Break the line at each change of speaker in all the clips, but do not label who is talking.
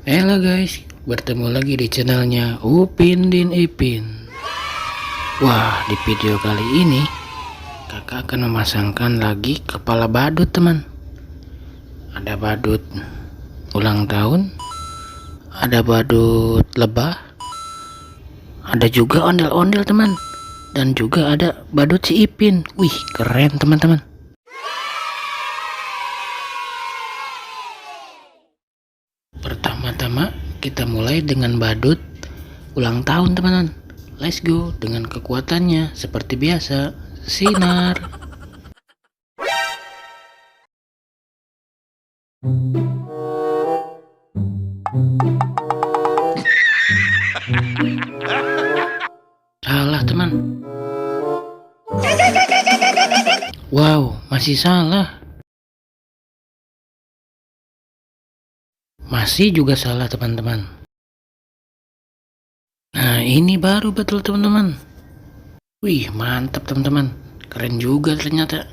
Halo guys, bertemu lagi di channelnya Upin dan Ipin. Wah, di video kali ini kakak akan memasangkan lagi kepala badut teman. Ada badut ulang tahun, ada badut lebah, ada juga ondel-ondel teman, dan juga ada badut si Ipin. Wih, keren teman-teman. Pertama-tama kita mulai dengan badut ulang tahun teman-teman. Let's go dengan kekuatannya seperti biasa. Sinar. Salah teman. Wow, masih salah. Masih juga salah teman-teman. Nah, ini baru betul teman-teman. Wih, mantap teman-teman. Keren juga ternyata.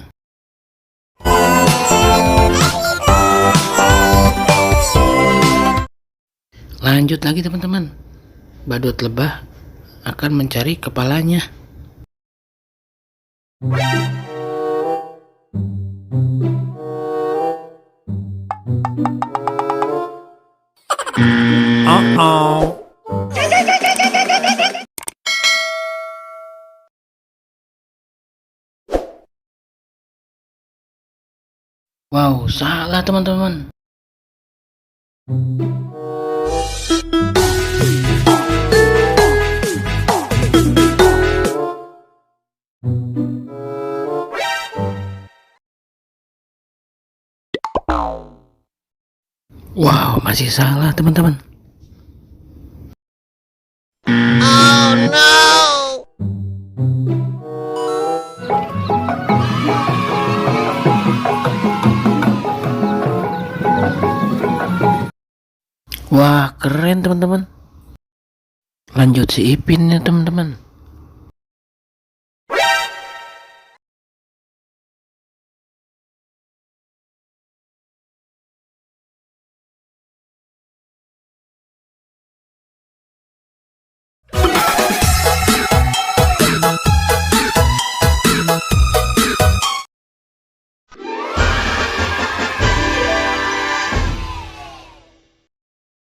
Lanjut lagi teman-teman. Badut lebah akan mencari kepalanya. Wow, salah teman-teman. Wow, masih salah teman-teman. Oh no. Wah, keren teman-teman. Lanjut si Ipin ya teman-teman.